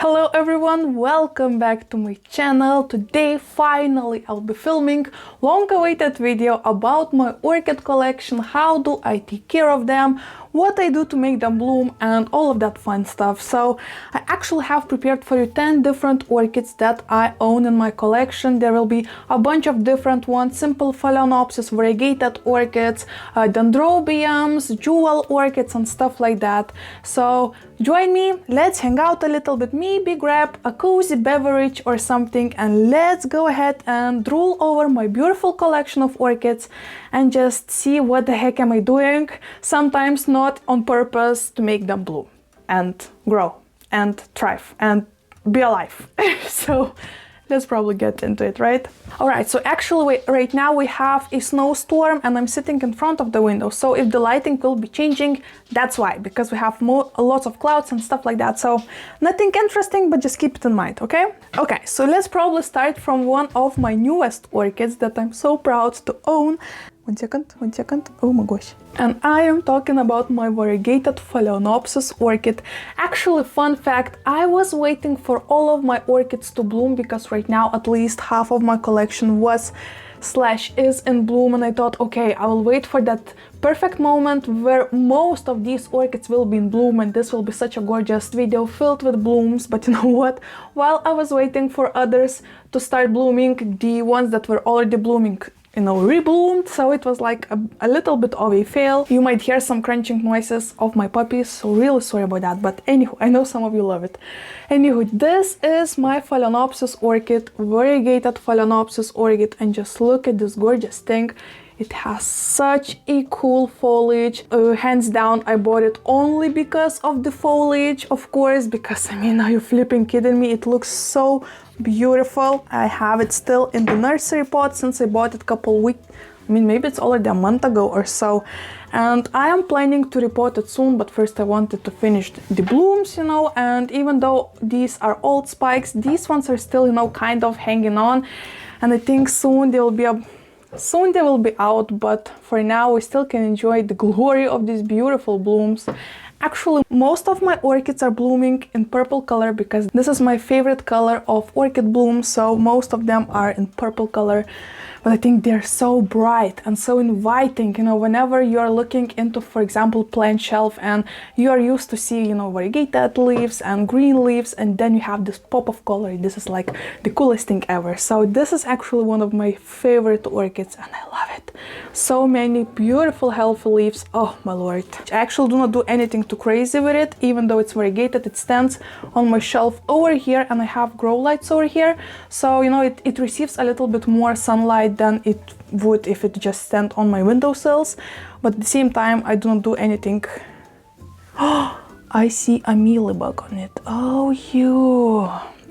Hello everyone, welcome back to my channel. Today finally I'll be filming long-awaited video about my orchid collection, how do I take care of them, what I do to make them bloom and all of that fun stuff. So I actually have prepared for you 10 different orchids that I own in my collection. There will be a bunch of different ones, simple phalaenopsis, variegated orchids, dendrobiums, jewel orchids and stuff like that. So join me, let's hang out a little bit, maybe grab a cozy beverage or something, and let's go ahead and drool over my beautiful collection of orchids and just see what the heck am I doing, sometimes not on purpose, to make them bloom and grow and thrive and be alive. So let's probably get into it, right? Alright, so actually right now we have a snowstorm and I'm sitting in front of the window. So if the lighting will be changing, that's why, because we have lots of clouds and stuff like that. So nothing interesting, but just keep it in mind, okay? Okay, so let's probably start from one of my newest orchids that I'm so proud to own. One second, oh my gosh. And I am talking about my variegated phalaenopsis orchid. Actually, fun fact, I was waiting for all of my orchids to bloom because right now at least half of my collection is in bloom, and I thought, okay, I will wait for that perfect moment where most of these orchids will be in bloom and this will be such a gorgeous video filled with blooms. But you know what? While I was waiting for others to start blooming, the ones that were already blooming rebloomed, so it was like a little bit of a fail. You might hear some crunching noises of my puppies, so really sorry about that, but anywho, I know some of you love it. Anywho, this is my phalaenopsis orchid, variegated phalaenopsis orchid, and just look at this gorgeous thing. It has such a cool foliage. Hands down, I bought it only because of the foliage, of course, because I mean, are you flipping kidding me? It looks so beautiful. I have it still in the nursery pot since I bought it a couple weeks. I mean, maybe it's already a month ago or so. And I am planning to repot it soon, but first I wanted to finish the blooms, and even though these are old spikes, these ones are still, kind of hanging on. And I think soon they will be out, but for now we still can enjoy the glory of these beautiful blooms. Actually, most of my orchids are blooming in purple color because this is my favorite color of orchid bloom, so most of them are in purple color. But I think they're so bright and so inviting, whenever you're looking into, for example, plant shelf and you are used to see, variegated leaves and green leaves, and then you have this pop of color. This is like the coolest thing ever. So this is actually one of my favorite orchids and I love it. So many beautiful, healthy leaves. Oh my lord. I actually do not do anything too crazy with it, even though it's variegated. It stands on my shelf over here and I have grow lights over here. So, it receives a little bit more sunlight than it would if it just stand on my windowsills, but at the same time I do not do anything. Oh, I see a mealybug on it. Oh,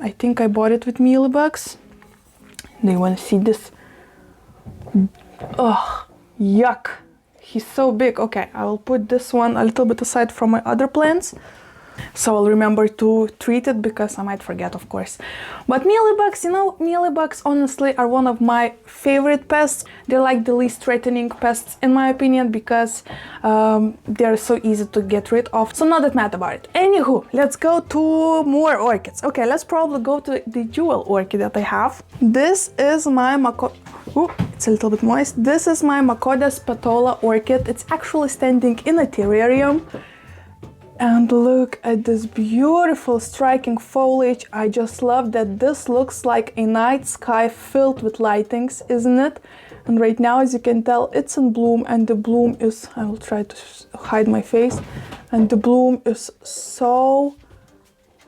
I think I bought it with mealybugs. Do you want to see this? Oh, yuck, he's so big. Okay, I will put this one a little bit aside from my other plants, so I'll remember to treat it because I might forget, of course. But mealybugs, mealybugs honestly are one of my favorite pests. They're like the least threatening pests in my opinion because they're so easy to get rid of. So not that mad about it. Anywho, let's go to more orchids. Okay, let's probably go to the jewel orchid that I have. This is my it's a little bit moist. This is my Macodes petola orchid. It's actually standing in a terrarium. And look at this beautiful striking foliage. I just love that this looks like a night sky filled with lightings, isn't it? And right now, as you can tell, it's in bloom, and the bloom is, I will try to hide my face, and the bloom is so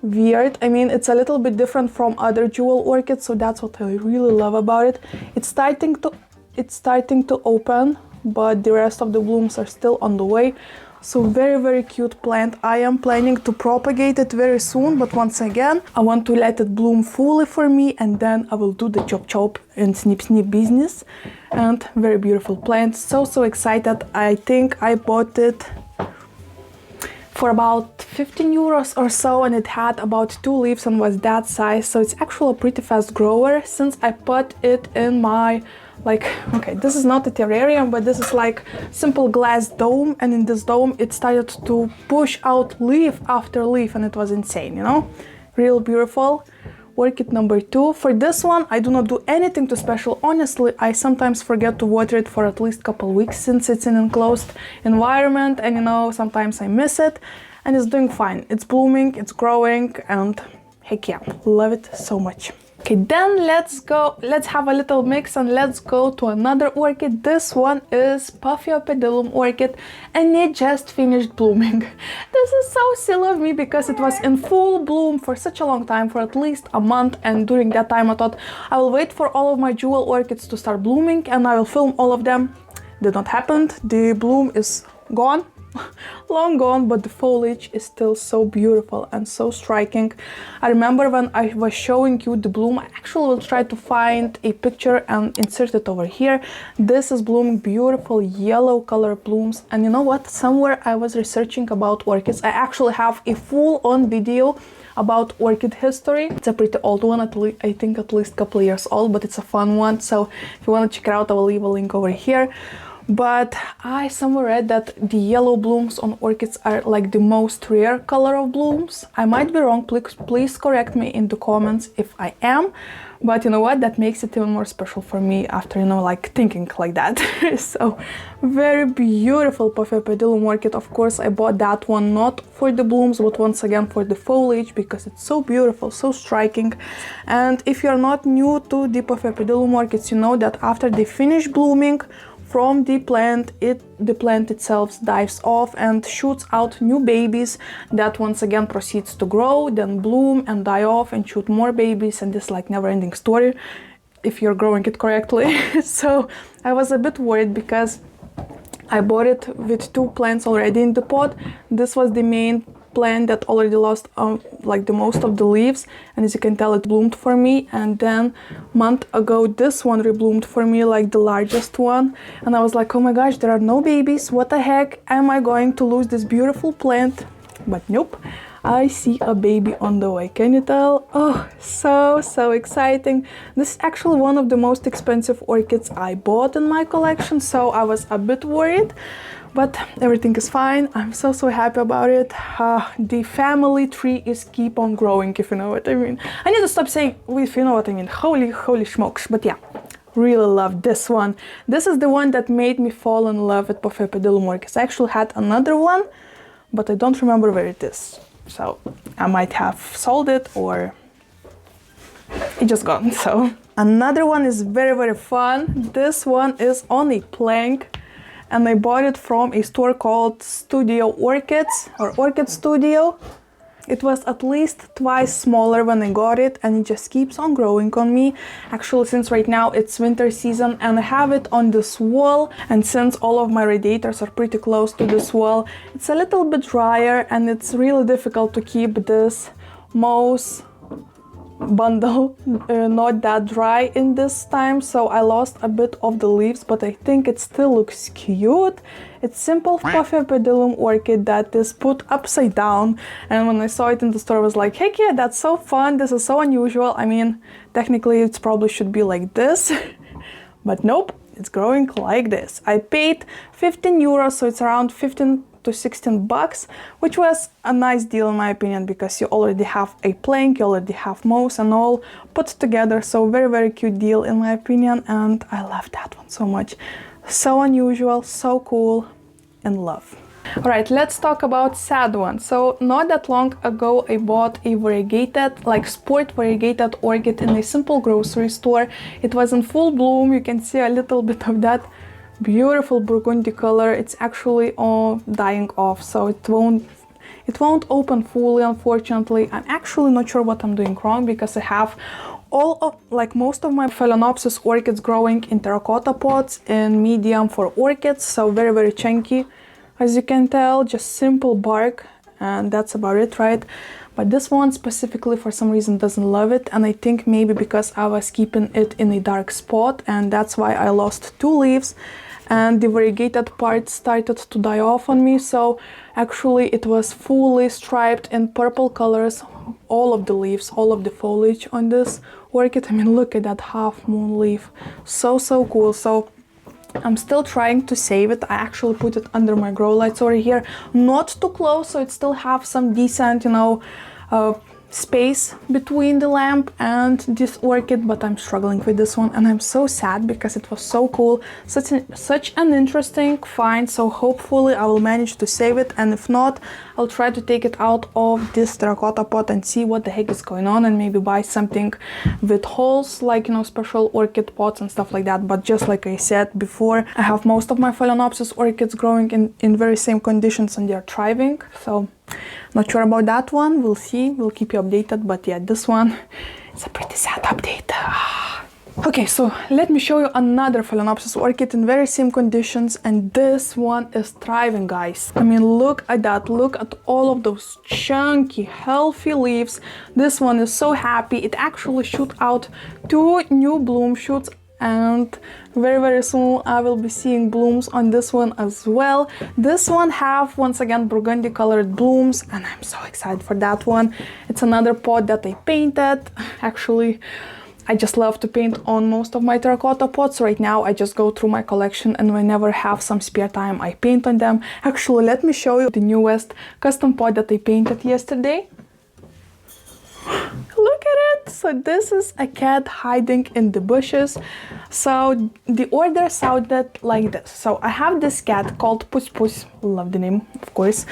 weird. I mean, it's a little bit different from other jewel orchids, so that's what I really love about it. It's starting to open, but the rest of the blooms are still on the way. So very, very cute plant. I am planning to propagate it very soon, but once again, I want to let it bloom fully for me, and then I will do the chop and snip business. And very beautiful plant. So excited. I think I bought it for about 15 euros or so, and it had about 2 leaves and was that size. So it's actually a pretty fast grower since I put it in my okay, this is not a terrarium, but this is like simple glass dome, and in this dome it started to push out leaf after leaf, and it was insane, Real beautiful. Orchid number 2. For this one, I do not do anything too special. Honestly, I sometimes forget to water it for at least a couple weeks since it's in an enclosed environment, and you know, sometimes I miss it, and it's doing fine. It's blooming, it's growing, and heck yeah, love it so much. Okay, then let's have a little mix and let's go to another orchid. This one is Paphiopedilum orchid, and it just finished blooming. This is so silly of me because it was in full bloom for such a long time, for at least a month, and during that time I thought I will wait for all of my jewel orchids to start blooming and I will film all of them. Did not happen. The bloom is gone. Long gone, but the foliage is still so beautiful and so striking. I remember when I was showing you the bloom, I actually will try to find a picture and insert it over here. This is blooming beautiful yellow color blooms, and you know what, somewhere I was researching about orchids. I actually have a full-on video about orchid history. It's a pretty old one, I think at least a couple years old, but it's a fun one, so if you want to check it out, I will leave a link over here. But I somewhere read that the yellow blooms on orchids are like the most rare color of blooms. I might be wrong, please correct me in the comments if I am. But you know what, that makes it even more special for me after, you know, like thinking like that. So very beautiful Paphiopedilum orchid. Of course, I bought that one not for the blooms, but once again for the foliage, because it's so beautiful, so striking. And if you're not new to the Paphiopedilum orchids, you know that after they finish blooming from the plant itself dives off and shoots out new babies that once again proceeds to grow, then bloom and die off and shoot more babies, and this like never-ending story if you're growing it correctly. So I was a bit worried because I bought it with 2 plants already in the pot. This was the main plant that already lost like the most of the leaves, and as you can tell, it bloomed for me. And then a month ago this one rebloomed for me, like the largest one, and I was like, oh my gosh, there are no babies, what the heck, am I going to lose this beautiful plant? But nope, I see a baby on the way. Can you tell? Oh, so exciting. This is actually one of the most expensive orchids I bought in my collection, so I was a bit worried. But everything is fine. I'm so happy about it. The family tree is keep on growing, if you know what I mean. I need to stop saying if you know what I mean. Holy smokes. But yeah, really love this one. This is the one that made me fall in love with Paphiopedilum orchids. I actually had another one, but I don't remember where it is. So I might have sold it or it just gone. So another one is very fun. This one is on a plank, and I bought it from a store called Studio Orchids or Orchid Studio. It was at least twice smaller when I got it, and it just keeps on growing on me. Actually, since right now it's winter season and I have it on this wall, and since all of my radiators are pretty close to this wall, it's a little bit drier and it's really difficult to keep this moss bundle not that dry in this time, so I lost a bit of the leaves, but I think it still looks cute. It's simple Paphiopedilum orchid that is put upside down, and when I saw it in the store I was like, heck yeah, that's so fun, this is so unusual. I mean, technically it probably should be like this, but nope, it's growing like this. I paid 15 euros, so it's around 15 to 16 bucks, which was a nice deal in my opinion, because you already have a plank, you already have moss and all put together, so very cute deal in my opinion, and I love that one so much. So unusual, so cool, in love. Alright, let's talk about sad one. So not that long ago I bought a variegated, like sport variegated orchid in a simple grocery store. It was in full bloom, you can see a little bit of that beautiful burgundy color. It's actually dying off, so it won't open fully, unfortunately. I'm actually not sure what I'm doing wrong, because I have most of my phalaenopsis orchids growing in terracotta pots in medium for orchids, so very chunky, as you can tell, just simple bark, and that's about it, right? But this one specifically for some reason doesn't love it, and I think maybe because I was keeping it in a dark spot, and that's why I lost 2 leaves, and the variegated part started to die off on me. So actually it was fully striped in purple colors, all of the leaves, all of the foliage on this orchid. I mean, look at that half moon leaf, so cool. So I'm still trying to save it. I actually put it under my grow lights over here, not too close, so it still have some decent, you know, space between the lamp and this orchid, but I'm struggling with this one and I'm so sad because it was so cool, such an interesting find. So hopefully I will manage to save it, and if not, I'll try to take it out of this terracotta pot and see what the heck is going on, and maybe buy something with holes, like, you know, special orchid pots and stuff like that. But just like I said before, I have most of my phalaenopsis orchids growing in very same conditions and they're thriving, so not sure about that one. We'll see, we'll keep you updated. But yeah, this one is a pretty sad update. Okay, so let me show you another phalaenopsis orchid in very same conditions, and this one is thriving, guys. I mean, look at that, look at all of those chunky healthy leaves. This one is so happy. It actually shoot out 2 new bloom shoots, and very soon I will be seeing blooms on this one as well. This one have, once again, burgundy colored blooms, and I'm so excited for that one. It's another pot that I painted. Actually, I just love to paint on most of my terracotta pots. Right now I just go through my collection, and whenever I have some spare time I paint on them. Actually, let me show you the newest custom pot that I painted yesterday. Look at it! So this is a cat hiding in the bushes. So the order sounded like this. So I have this cat called Puss Puss, love the name, of course.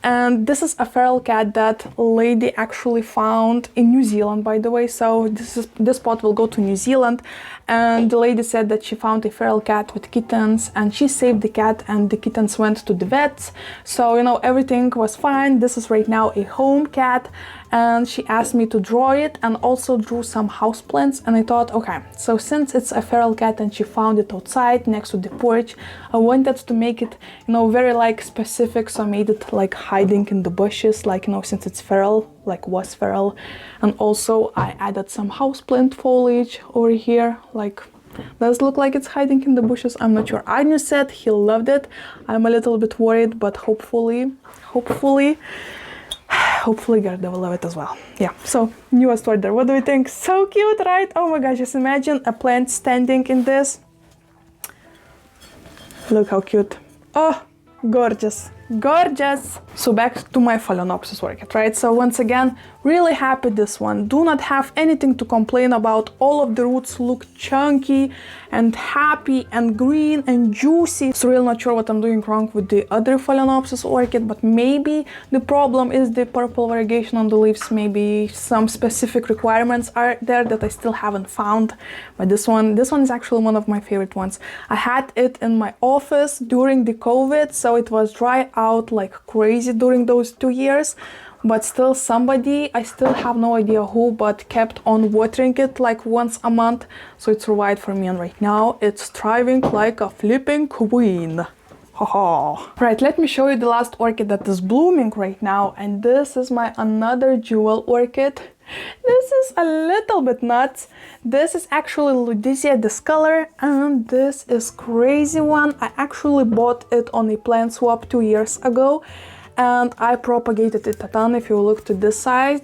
And this is a feral cat that lady actually found in New Zealand, by the way. So this pot will go to New Zealand. And the lady said that she found a feral cat with kittens, and she saved the cat and the kittens went to the vets. So, you know, everything was fine. This is right now a home cat, and she asked me to draw it and also drew some houseplants. And I thought, okay, so since it's a feral cat and she found it outside next to the porch, I wanted to make it, you know, very like specific. So I made it like hiding in the bushes, like, you know, since it's feral, like was feral. And also I added some houseplant foliage over here, like does look like it's hiding in the bushes. I'm not sure. Agnew said he loved it. I'm a little bit worried, but hopefully Gerda will love it as well. Yeah, so newest order. What do we think? So cute, right? Oh my gosh, just imagine a plant standing in this. Look how cute. Oh, gorgeous. Gorgeous. So back to my phalaenopsis orchid, right? So once again, really happy this one. Do not have anything to complain about. All of the roots look chunky and happy and green and juicy. So really not sure what I'm doing wrong with the other phalaenopsis orchid, but maybe the problem is the purple variegation on the leaves. Maybe some specific requirements are there that I still haven't found. But this one is actually one of my favorite ones. I had it in my office during the COVID, so it was dry out like crazy during those 2 years, but still somebody, I still have no idea who, but kept on watering it like once a month, so it survived for me, and right now it's thriving like a flipping queen. Haha. Right, let me show you the last orchid that is blooming right now, and this is my another jewel orchid. This is a little bit nuts. This is actually Ludisia discolor, and this is crazy one. I actually bought it on a plant swap 2 years ago, and I propagated it a ton. If you look to this side,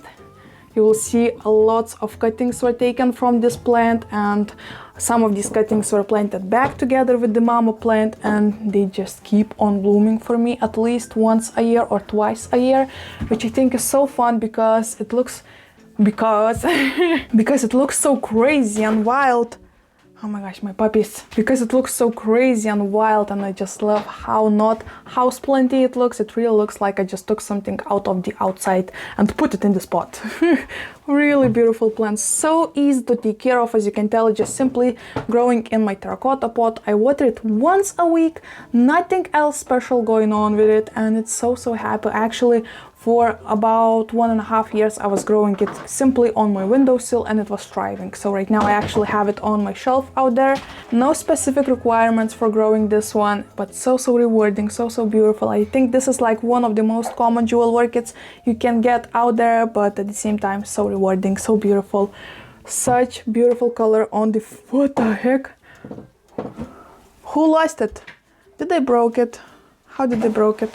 you will see lots of cuttings were taken from this plant, and some of these cuttings were planted back together with the mama plant, and they just keep on blooming for me at least once a year or twice a year, which I think is so fun because it looks because it looks so crazy and wild. Oh my gosh, my puppies. Because it looks so crazy and wild, and I just love how not houseplanty it looks. It really looks like I just took something out of the outside and put it in this pot. Really beautiful plants, so easy to take care of. As you can tell, just simply growing in my terracotta pot. I water it once a week, nothing else special going on with it, and it's so happy. Actually, for about 1.5 years I was growing it simply on my windowsill, and it was thriving. So right now I actually have it on my shelf out there. No specific requirements for growing this one, but so rewarding, so beautiful. I think this is like one of the most common jewel orchids you can get out there, but at the same time so rewarding, so beautiful. Such beautiful color on the... What the heck? Who lost it? Did they broke it? How did they broke it?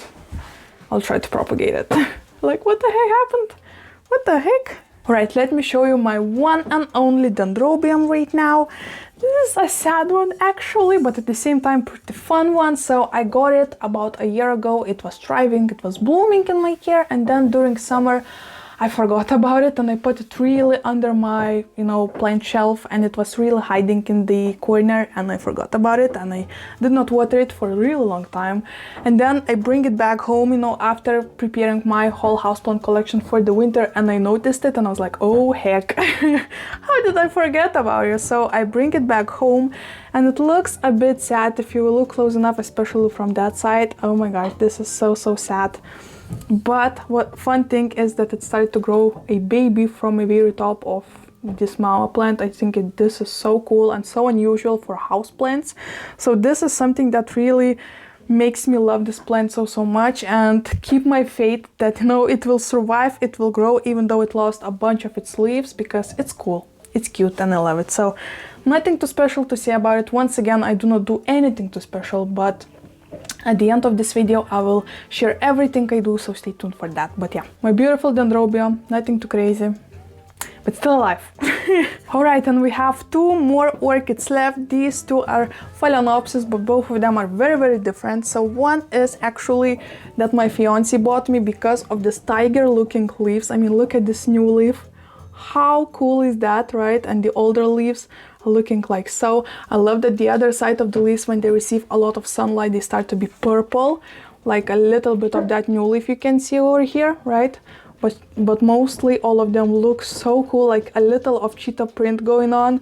I'll try to propagate it. Like, what the heck happened? What the heck? Right, let me show you my one and only Dendrobium right now. This is a sad one actually, but at the same time pretty fun one. So I got it about a year ago. It was thriving, it was blooming in my care, and then during summer I forgot about it and I put it really under my, you know, plant shelf, and it was really hiding in the corner, and I forgot about it and I did not water it for a really long time. And then I bring it back home, you know, after preparing my whole houseplant collection for the winter, and I noticed it and I was like, oh heck, how did I forget about it? So I bring it back home and it looks a bit sad if you look close enough, especially from that side. Oh my gosh, this is so sad. But what fun thing is that it started to grow a baby from a very top of this mama plant. I think this is so cool and so unusual for houseplants. So this is something that really makes me love this plant so much and keep my faith that, you know, it will survive, it will grow, even though it lost a bunch of its leaves, because it's cool, it's cute, and I love it. So nothing too special to say about it. Once again, I do not do anything too special, but at the end of this video I will share everything I do, so stay tuned for that. But yeah, my beautiful Dendrobium, nothing too crazy, but still alive. Alright, and we have two more orchids left. These two are phalaenopsis, but both of them are very different. So one is actually that my fiance bought me because of this tiger looking leaves. I mean, look at this new leaf. How cool is that, right? And the older leaves are looking like so. I love that the other side of the leaves, when they receive a lot of sunlight, they start to be purple, like a little bit of that new leaf you can see over here, right? But mostly all of them look so cool, like a little of cheetah print going on,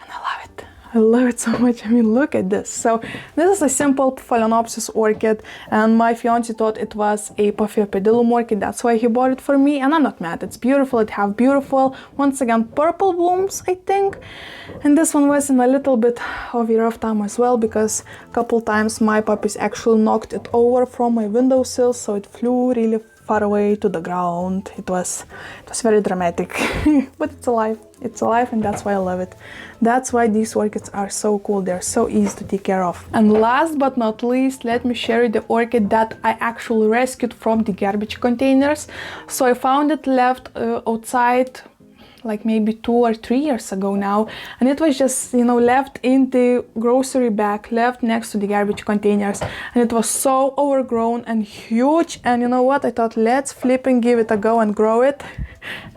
and I love it. I love it so much. I mean, look at this. So this is a simple phalaenopsis orchid, and my fiance thought it was a Paphiopedilum orchid. That's why he bought it for me, and I'm not mad. It's beautiful. It have beautiful, once again, purple blooms, I think. And this one was in a little bit of a rough time as well, because a couple times my puppies actually knocked it over from my windowsill, so it flew really far away to the ground. It was very dramatic. But it's alive. It's alive, and that's why I love it. That's why these orchids are so cool. They're so easy to take care of. And last but not least, let me share you the orchid that I actually rescued from the garbage containers. So I found it left outside like maybe 2 or 3 years ago now, and it was just, you know, left in the grocery bag, left next to the garbage containers, and it was so overgrown and huge. And you know what, I thought, let's flip and give it a go and grow it.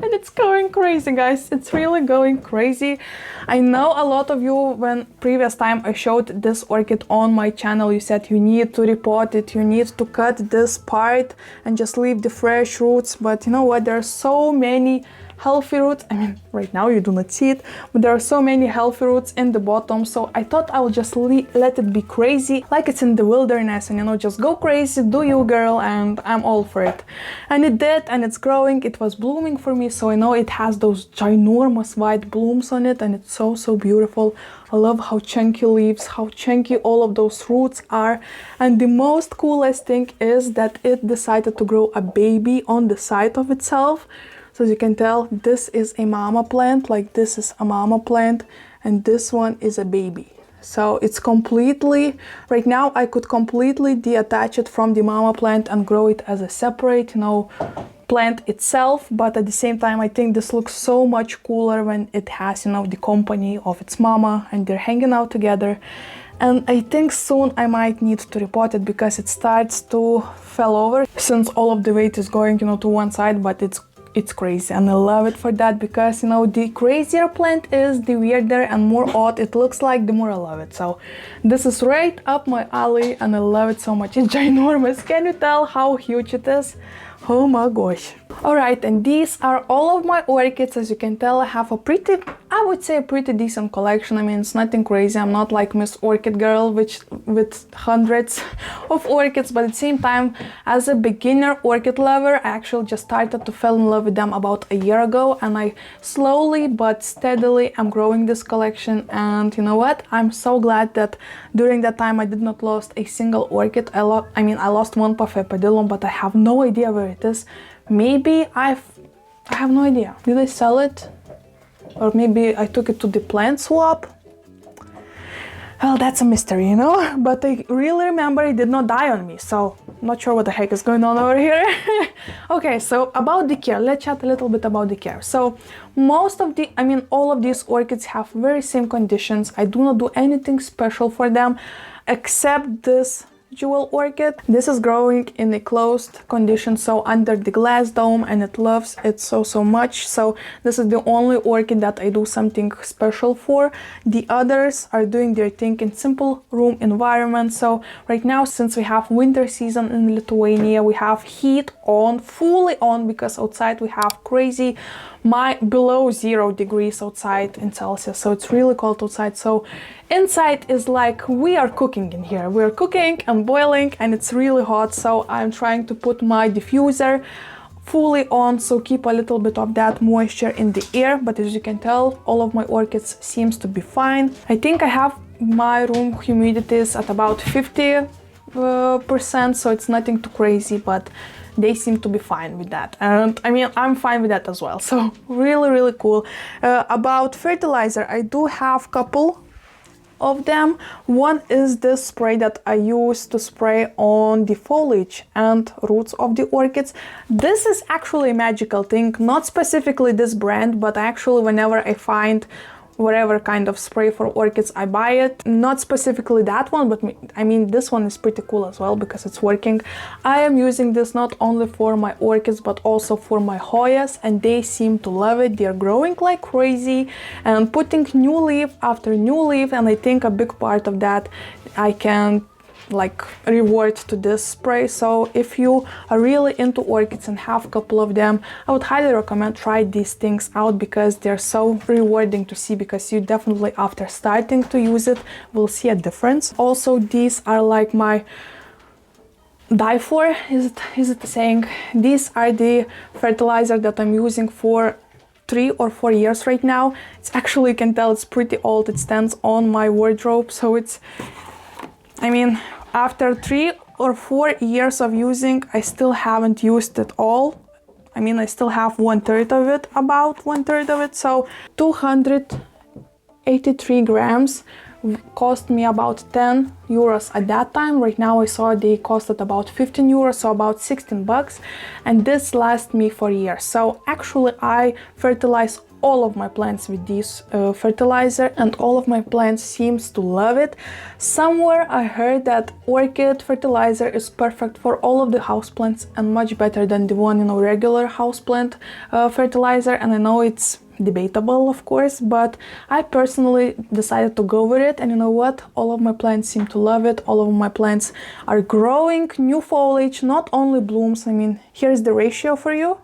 And it's going crazy, guys. It's really going crazy. I know a lot of you, when previous time I showed this orchid on my channel, you said you need to repot it, you need to cut this part and just leave the fresh roots. But you know what, there are so many healthy roots. I mean, right now you do not see it, but there are so many healthy roots in the bottom. So I thought I would just let it be crazy, like it's in the wilderness, and you know, just go crazy, do you, girl, and I'm all for it. And it did, and it's growing. It was blooming for me, so I know it has those ginormous white blooms on it, and it's so beautiful. I love how chunky leaves, how chunky all of those roots are. And the most coolest thing is that it decided to grow a baby on the side of itself. So as you can tell, this is a mama plant, like this is a mama plant, and this one is a baby. So it's completely, right now I could completely detach it from the mama plant and grow it as a separate, you know, plant itself. But at the same time, I think this looks so much cooler when it has, you know, the company of its mama and they're hanging out together. And I think soon I might need to repot it because it starts to fall over, since all of the weight is going, you know, to one side, but it's crazy, and I love it for that, because you know, the crazier plant is, the weirder and more odd it looks like, the more I love it. So this is right up my alley, and I love it so much. It's ginormous. Can you tell how huge it is? Oh my gosh. Alright, and these are all of my orchids. As you can tell, I have a pretty, I would say a pretty decent collection. I mean, it's nothing crazy. I'm not like Miss Orchid Girl with hundreds of orchids, but at the same time, as a beginner orchid lover, I actually just started to fall in love with them about a year ago, and I slowly but steadily am growing this collection. And you know what? I'm so glad that during that time I did not lost a single orchid. I lost one Paphiopedilum, but I have no idea where it is. Maybe I have no idea. Did I sell it? Or maybe I took it to the plant swap? Well, that's a mystery, you know? But I really remember it did not die on me, so not sure what the heck is going on over here. Okay, so about the care, let's chat a little bit about the care. So all of these orchids have very same conditions. I do not do anything special for them, except this jewel orchid. This is growing in a closed condition, so under the glass dome, and it loves it so much. So this is the only orchid that I do something special for. The others are doing their thing in simple room environment. So right now, since we have winter season in Lithuania, we have heat on, fully on, because outside we have crazy below 0 degrees outside in Celsius, so it's really cold outside. So inside is like we are cooking in here. We're cooking and boiling, and it's really hot. So I'm trying to put my diffuser fully on, so keep a little bit of that moisture in the air. But as you can tell, all of my orchids seems to be fine. I think I have my room humidities at about 50%, so it's nothing too crazy, but they seem to be fine with that, and I mean, I'm fine with that as well. So really cool. About fertilizer, I do have couple of them. One is this spray that I use to spray on the foliage and roots of the orchids. This is actually a magical thing, not specifically this brand, but actually whenever I find whatever kind of spray for orchids, I buy it. Not specifically that one, but I mean, this one is pretty cool as well because it's working. I am using this not only for my orchids, but also for my Hoyas, and they seem to love it. They're growing like crazy and putting new leaf after new leaf, and I think a big part of that I can like reward to this spray. So if you are really into orchids and have a couple of them, I would highly recommend try these things out because they're so rewarding to see, because you definitely after starting to use it will see a difference. Also, these are like my Difor, is it saying? These are the fertilizer that I'm using for 3 or 4 years right now. It's actually, you can tell it's pretty old. It stands on my wardrobe, so it's, I mean, after 3 or 4 years of using, I still haven't used it all. I mean, I still have 1/3 of it, about 1/3 of it. So 283 grams cost me about 10 euros at that time. Right now I saw they costed about 15 euros, so about 16 bucks. And this lasts me for years. So actually I fertilize all of my plants with this fertilizer, and all of my plants seems to love it. Somewhere I heard that orchid fertilizer is perfect for all of the houseplants and much better than the one, regular houseplant fertilizer, and I know it's debatable, of course, but I personally decided to go with it. And you know what? All of my plants seem to love it. All of my plants are growing new foliage, not only blooms. I mean, here's the ratio for you.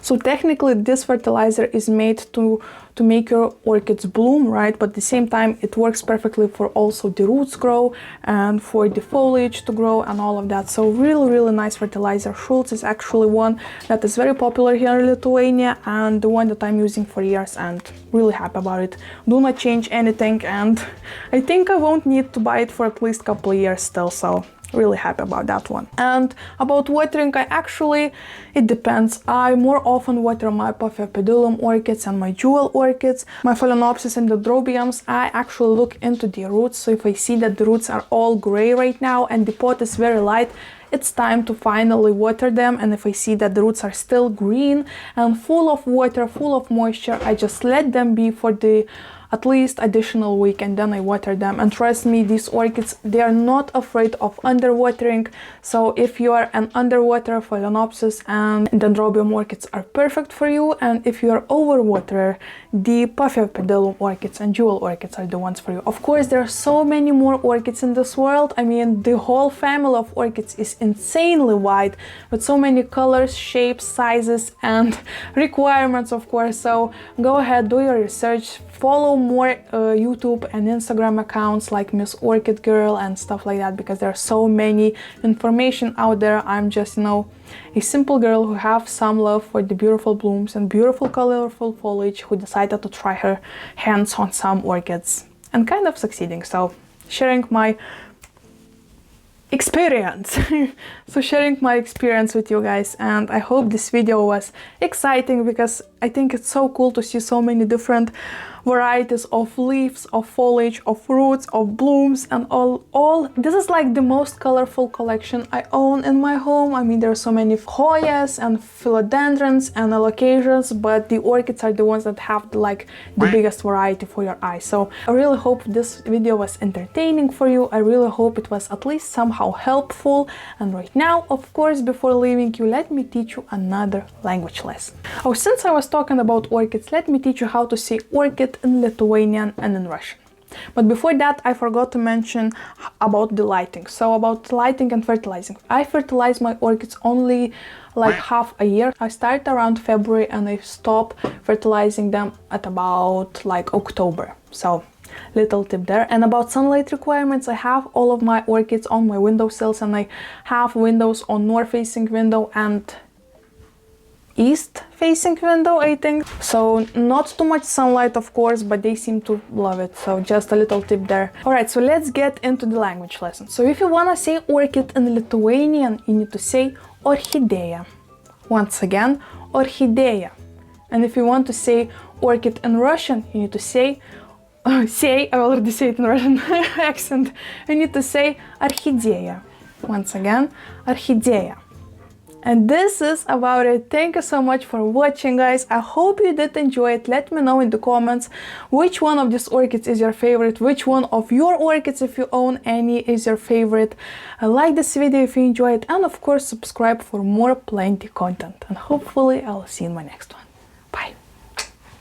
So technically this fertilizer is made to make your orchids bloom, right? But at the same time it works perfectly for also the roots grow and for the foliage to grow and all of that. So really nice fertilizer. Schultz is actually one that is very popular here in Lithuania, and the one that I'm using for years, and really happy about it. Do not change anything, and I think I won't need to buy it for at least a couple of years still, so really happy about that one. And about watering, it depends. I more often water my Paphiopedilum orchids and my jewel orchids. My phalaenopsis and Dendrobiums, I actually look into the roots. So if I see that the roots are all gray right now and the pot is very light, it's time to finally water them. And if I see that the roots are still green and full of water, full of moisture, I just let them be for the at least additional week, and then I water them. And trust me, these orchids, they are not afraid of underwatering. So if you are an underwater, phalaenopsis and Dendrobium orchids are perfect for you. And if you are overwaterer, the Paphiopedilum orchids and jewel orchids are the ones for you. Of course, there are so many more orchids in this world. I mean, the whole family of orchids is insanely wide, with so many colors, shapes, sizes, and requirements, of course. So go ahead, do your research, follow more YouTube and Instagram accounts like Miss Orchid Girl and stuff like that, because there are so many information out there. I'm just, a simple girl who have some love for the beautiful blooms and beautiful colorful foliage, who decided to try her hands on some orchids and kind of succeeding. So sharing my experience. So sharing my experience with you guys, and I hope this video was exciting, because I think it's so cool to see so many different varieties of leaves, of foliage, of roots, of blooms, and all. This is like the most colorful collection I own in my home. I mean, there are so many Hoyas and philodendrons and alocasias, but the orchids are the ones that have the biggest variety for your eyes. So I really hope this video was entertaining for you. I really hope it was at least somehow helpful. And right now, of course, before leaving you, let me teach you another language lesson. Oh, since I was talking about orchids, let me teach you how to say orchid in Lithuanian and in Russian. But before that, I forgot to mention about the lighting. So about lighting and fertilizing. I fertilize my orchids only like half a year. I start around February and I stop fertilizing them at about like October. So little tip there. And about sunlight requirements, I have all of my orchids on my windowsills, and I have windows on north facing window and east facing window, I think. So not too much sunlight, of course, but they seem to love it. So just a little tip there. Alright, so let's get into the language lesson. So if you wanna say orchid in Lithuanian, you need to say orchidea. Once again, orchidea. And if you want to say orchid in Russian, you need to say, I already say it in Russian accent. You need to say orchidea. Once again, orchidea. And this is about it. Thank you so much for watching, guys. I hope you did enjoy it. Let me know in the comments which one of these orchids is your favorite, which one of your orchids, if you own any, is your favorite. Like this video if you enjoyed it, and of course subscribe for more plenty content. And hopefully I'll see you in my next one.